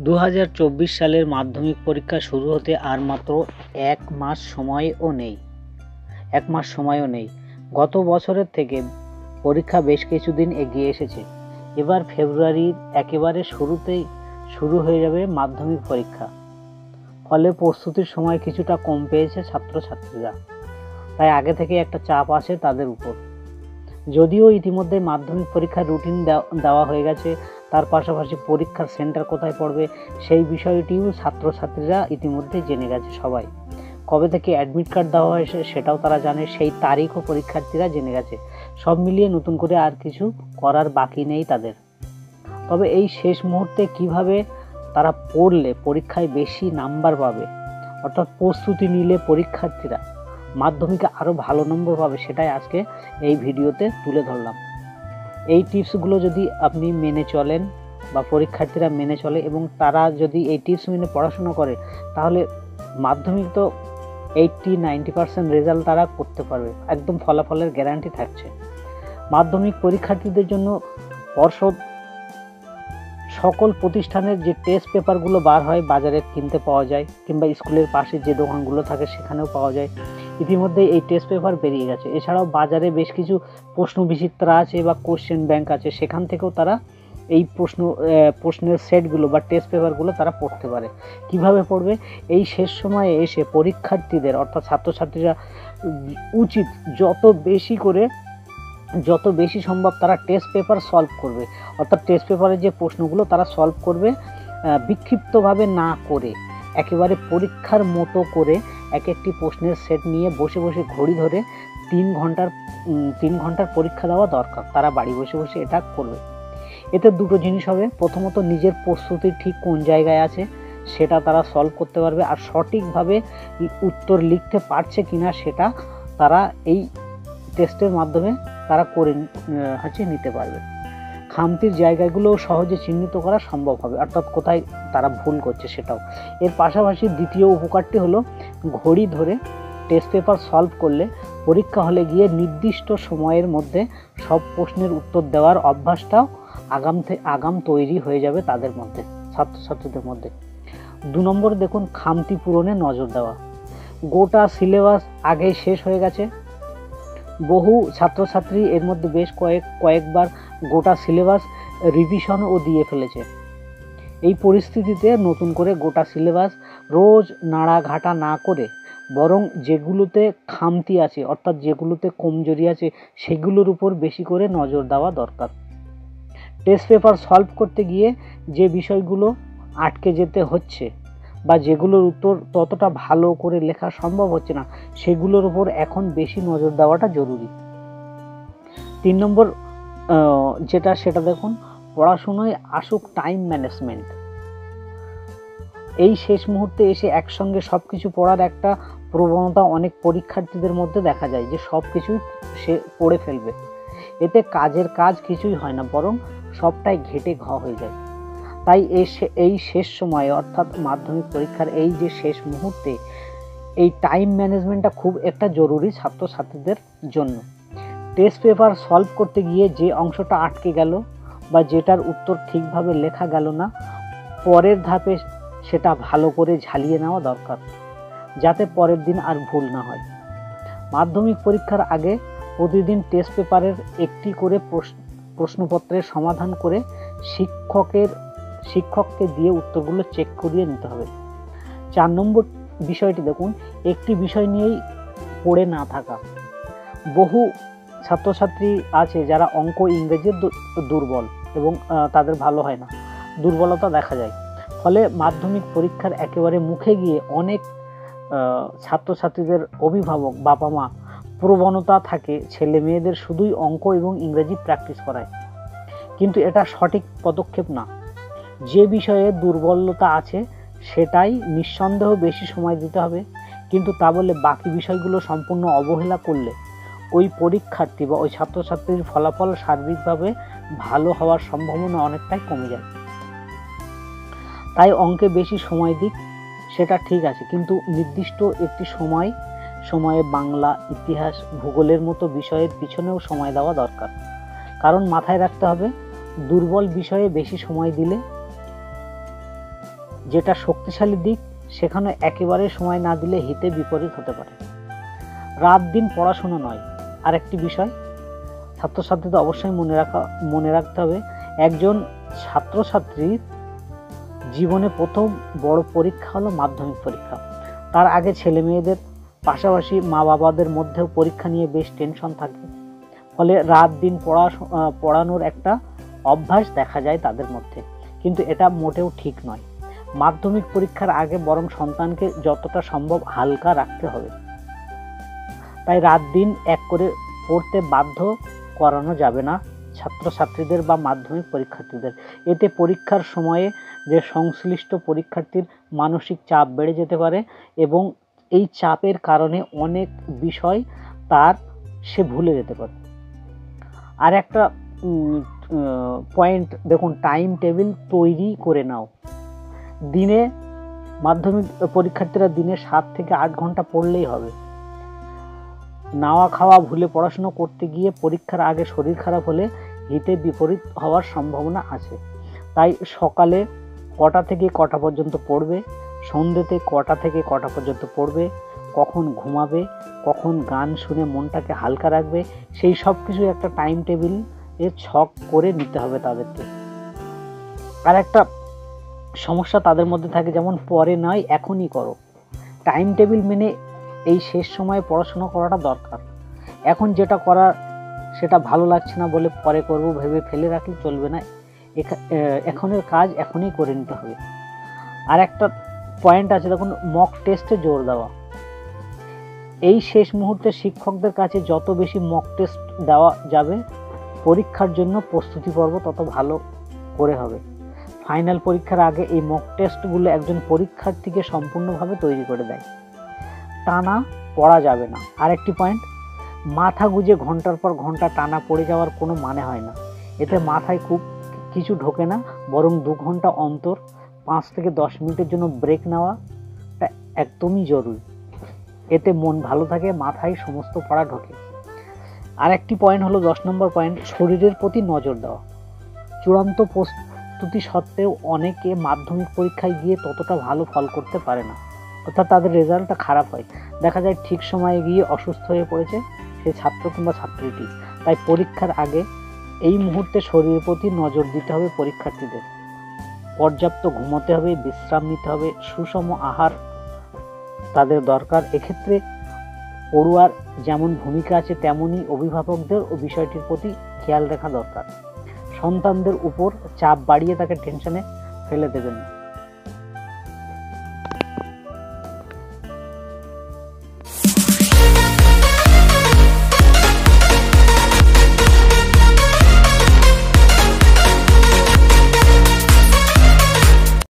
2024 সালের মাধ্যমিক পরীক্ষা শুরু হতে আর মাত্র এক মাস সময়ও নেই। গত বছরের থেকে পরীক্ষা বেশ কিছুদিন এগিয়ে এসেছে। এবার ফেব্রুয়ারির একেবারে শুরুতেই শুরু হয়ে যাবে মাধ্যমিক পরীক্ষা। ফলে প্রস্তুতির সময় কিছুটা কম পেয়েছে ছাত্রছাত্রীরা। তাই আগে থেকে একটা চাপ আসে তাদের উপর। যদিও ইতিমধ্যে মাধ্যমিক পরীক্ষার রুটিন দেওয়া হয়ে গেছে, তার পাশাপাশি পরীক্ষার সেন্টার কোথায় পড়বে সেই বিষয়টিও ছাত্রছাত্রীরা ইতিমধ্যে জেনে গেছে। সবাই কবে থেকে অ্যাডমিট কার্ড দেওয়া হয়েছে সেটাও তারা জানে, সেই তারিখও পরীক্ষার্থীরা জেনে গেছে। সব মিলিয়ে নতুন করে আর কিছু করার বাকি নেই তাদের। তবে এই শেষ মুহূর্তে কিভাবে তারা পড়লে পরীক্ষায় বেশি নাম্বার পাবে, অর্থাৎ প্রস্তুতি নিলে পরীক্ষার্থীরা মাধ্যমিকে আরও ভালো নম্বর পাবে, সেটাই আজকে এই ভিডিওতে তুলে ধরলাম। এই টিপসগুলো যদি আপনি মেনে চলেন বা পরীক্ষার্থীরা মেনে চলে এবং তারা যদি এই টিপস মেনে পড়াশোনা করে, তাহলে মাধ্যমিক তো 80-90% রেজাল্ট তারা করতে পারবে, একদম ফলাফলের গ্যারান্টি থাকছে। মাধ্যমিক পরীক্ষার্থীদের জন্য পর্ষদ সকল প্রতিষ্ঠানের যে টেস্ট পেপারগুলো বার হয় বাজারে কিনতে পাওয়া যায়, কিংবা স্কুলের পাশে যে দোকানগুলো থাকে সেখানেও পাওয়া যায়। ইতিমধ্যে এই টেস্ট পেপার বেরিয়ে গেছে। এছাড়াও বাজারে বেশ কিছু প্রশ্ন বিচিত্রা আছে বা কোশ্চেন ব্যাংক আছে, সেখান থেকেও তারা এই প্রশ্নের সেটগুলো বা টেস্ট পেপারগুলো তারা পড়তে পারে। কিভাবে পড়বে? এই শেষ সময়ে এসে পরীক্ষার্থীদের অর্থাৎ ছাত্রছাত্রীরা উচিত যত বেশি সম্ভব তারা টেস্ট পেপার সলভ করবে, অর্থাৎ টেস্ট পেপারের যে প্রশ্নগুলো তারা সলভ করবে বিক্ষিপ্তভাবে না করে, একেবারে পরীক্ষার মতো করে এক একটি প্রশ্নের সেট নিয়ে বসে বসে ঘড়ি ধরে 3 ঘন্টার পরীক্ষা দেওয়া দরকার। তারা বাড়ি বসে বসে এটা করবে। এতে দুটো জিনিস হবে। প্রথমত, নিজের প্রস্তুতি ঠিক কোন জায়গায় আছে সেটা তারা সলভ করতে পারবে, আর সঠিকভাবে উত্তর লিখতে পারছে কিনা সেটা তারা এই টেস্টের মাধ্যমে তারা করে নিতে পারবে। খামতির জায়গাগুলোও সহজে চিহ্নিত করা সম্ভব হবে, অর্থাৎ কোথায় তারা ভুল করছে সেটাও। এর পাশাপাশি দ্বিতীয় উপকারটি হলো, ঘড়ি ধরে টেস্ট পেপার সলভ করলে পরীক্ষা হলে গিয়ে নির্দিষ্ট সময়ের মধ্যে সব প্রশ্নের উত্তর দেওয়ার অভ্যাসটাও আগাম তৈরি হয়ে যাবে তাদের মধ্যে, ছাত্রছাত্রীদের মধ্যে। 2 নম্বর দেখুন, খামতি পূরণে নজর দেওয়া। গোটা সিলেবাস আগেই শেষ হয়ে গেছে। বহু ছাত্রছাত্রী এর মধ্যে বেশ কয়েকবার গোটা সিলেবাস রিভিশনও দিয়ে ফেলেছে। এই পরিস্থিতিতে নতুন করে গোটা সিলেবাস রোজ নাড়াঘাটা না করে, বরং যেগুলোতে খামতি আছে অর্থাৎ যেগুলোতে কমজোরি আছে সেগুলোর উপর বেশি করে নজর দেওয়া দরকার। টেস্ট পেপার সলভ করতে গিয়ে যে বিষয়গুলো আটকে যেতে হচ্ছে বা যেগুলোর উত্তর ততটা ভালো করে লেখা সম্ভব হচ্ছে না, সেগুলোর উপর এখন বেশি নজর দেওয়াটা জরুরি। 3 নম্বর সেটা দেখুন, পড়াশোনায় আসুক টাইম ম্যানেজমেন্ট। এই শেষ মুহূর্তে এসে একসঙ্গে সবকিছু পড়ার একটা প্রবণতা অনেক পরীক্ষার্থীদের মধ্যে দেখা যায়, যে সবকিছু সে পড়ে ফেলবে। এতে কাজের কাজ কিছুই হয় না, বরং সবটাই ঘেটে ঘ হয়ে যায়। তাই এই শেষ সময়ে অর্থাৎ মাধ্যমিক পরীক্ষার এই যে শেষ মুহূর্তে এই টাইম ম্যানেজমেন্টটা খুব একটা জরুরি ছাত্রছাত্রীদের জন্য। টেস্ট পেপার সলভ করতে গিয়ে যে অংশটা আটকে গেল বা যেটার উত্তর ঠিকভাবে লেখা গেল না, পরের ধাপে সেটা ভালো করে ঝালিয়ে নেওয়া দরকার, যাতে পরের দিন আর ভুল না হয়। মাধ্যমিক পরীক্ষার আগে প্রতিদিন টেস্ট পেপারের একটি করে প্রশ্নপত্রের সমাধান করে শিক্ষককে দিয়ে উত্তরগুলো চেক করিয়ে নিতে হবে। 4 নম্বর বিষয়টি দেখুন, একটি বিষয় নিয়েই পড়ে না থাকা। বহু ছাত্রছাত্রী আছে যারা অঙ্ক ইংরেজির দুর্বল এবং তাদের ভালো হয় না, দুর্বলতা দেখা যায়। ফলে মাধ্যমিক পরীক্ষার একেবারে মুখে গিয়ে অনেক ছাত্রছাত্রীদের অভিভাবক বাবা মা প্রবণতা থাকে ছেলে মেয়েদের শুধুই অঙ্ক এবং ইংরেজি প্র্যাকটিস করায়, কিন্তু এটা সঠিক পদক্ষেপ না। যে বিষয়ে দুর্বলতা আছে সেটাই নিঃসন্দেহ বেশি সময় দিতে হবে, কিন্তু তা বলে বাকি বিষয়গুলো সম্পূর্ণ অবহেলা করলে ওই পরীক্ষার্থী বা ওই ছাত্রছাত্রীর ফলাফল সার্বিকভাবে ভালো হওয়ার সম্ভাবনা অনেকটাই কমে যায়। তাই অঙ্কে বেশি সময় দিক সেটা ঠিক আছে, কিন্তু নির্দিষ্ট একটি সময়ে বাংলা, ইতিহাস, ভূগোলের মতো বিষয়ের পিছনেও সময় দেওয়া দরকার। কারণ মাথায় রাখতে হবে, দুর্বল বিষয়ে বেশি সময় দিলে যেটা শক্তিশালী দিক সেখানে একেবারে সময় না দিলে হিতে বিপরীত হতে পারে। রাত দিন পড়াশোনা নয়। আরেকটি বিষয় ছাত্রছাত্রীদের অবশ্যই মনে রাখতে হবে, একজন ছাত্রছাত্রীর জীবনে প্রথম বড় পরীক্ষা হলো মাধ্যমিক পরীক্ষা। তার আগে ছেলে মেয়েদের পাশাপাশি মা বাবাদের মধ্যেও পরীক্ষা নিয়ে বেশ টেনশন থাকে, ফলে রাত দিন পড়ানোর একটা অভ্যাস দেখা যায় তাদের মধ্যে, কিন্তু এটা মোটেও ঠিক নয়। মাধ্যমিক পরীক্ষার আগে বরং সন্তানকে যতটা সম্ভব হালকা রাখতে হবে। তাই রাত দিন এক করে পড়তে বাধ্য করানো যাবে না ছাত্রছাত্রীদের বা মাধ্যমিক পরীক্ষার্থীদের। এতে পরীক্ষার সময়ে যে সংশ্লিষ্ট পরীক্ষার্থীর মানসিক চাপ বেড়ে যেতে পারে এবং এই চাপের কারণে অনেক বিষয় সে ভুলে যেতে পারে। আর একটা পয়েন্ট দেখুন, টাইম টেবিল তৈরি করে নাও। দিনে মাধ্যমিক পরীক্ষার্থীরা দিনে 7 থেকে 8 ঘন্টা পড়লেই হবে। নাওয়া খাওয়া ভুলে পড়াশোনা করতে গিয়ে পরীক্ষার আগে শরীর খারাপ হলে হিতে বিপরীত হওয়ার সম্ভাবনা আছে। তাই সকালে কটা থেকে কটা পর্যন্ত পড়বে, সন্ধ্যেতে কটা থেকে কটা পর্যন্ত পড়বে, কখন ঘুমাবে, কখন গান শুনে মনটাকে হালকা রাখবে, সেই সব কিছু একটা টাইম টেবিল ছক করে নিতে হবে তাদেরকে। আর একটা সমস্যা তাদের মধ্যে থাকে, যেমন পরে নয় এখনই করো। টাইম টেবিল মেনে এই শেষ সময়ে পড়াশোনা করাটা দরকার। এখন যেটা করার সেটা ভালো লাগছে না বলে পরে করব ভেবে ফেলে রাখলে চলবে না। এখনের কাজ এখনই করে নিতে হবে। আর একটা পয়েন্ট আছে দেখুন, মক টেস্টে জোর দেওয়া। এই শেষ মুহূর্তে শিক্ষকদের কাছে যত বেশি মক টেস্ট দেওয়া যাবে, পরীক্ষার জন্য প্রস্তুতি পর্ব তত ভালো করে হবে। ফাইনাল পরীক্ষার আগে এই মক টেস্টগুলো একজন পরীক্ষার্থীকে সম্পূর্ণভাবে তৈরি করে দেয়। টানা পড়া যাবে না। আরেকটি পয়েন্ট, মাথা গুজে ঘন্টার পর ঘন্টা টানা পড়ে যাওয়ার কোনো মানে হয় না। এতে মাথায় খুব কিছু ঢোকে না, বরং 2 ঘন্টা অন্তর 5 থেকে 10 মিনিটের জন্য ব্রেক নেওয়াটা একদমই জরুরি। এতে মন ভালো থাকে, মাথায় সমস্ত পড়া ঢোকে। আরেকটি পয়েন্ট হলো 10 নম্বর পয়েন্ট, শরীরের প্রতি নজর দেওয়া। চূড়ান্ত প্রস্তুতি সত্ত্বেও অনেকে মাধ্যমিক পরীক্ষায় গিয়ে ততটা ভালো ফল করতে পারে না, অর্থাৎ তাদের রেজাল্টটা খারাপ হয়। দেখা যায় ঠিক সময়ে গিয়ে অসুস্থ হয়ে পড়েছে সেই ছাত্র কিংবা ছাত্রীটি। তাই পরীক্ষার আগে এই মুহূর্তে শরীরের প্রতি নজর দিতে হবে পরীক্ষার্থীদের। পর্যাপ্ত ঘুমোতে হবে, বিশ্রাম নিতে হবে, সুষম আহার তাদের দরকার। এক্ষেত্রে পড়ুয়ার যেমন ভূমিকা আছে তেমনই অভিভাবকদের ও বিষয়টির প্রতি খেয়াল রাখা দরকার। সন্তানদের উপর চাপ বাড়িয়ে তাকে টেনশনে ফেলে দেবেন না।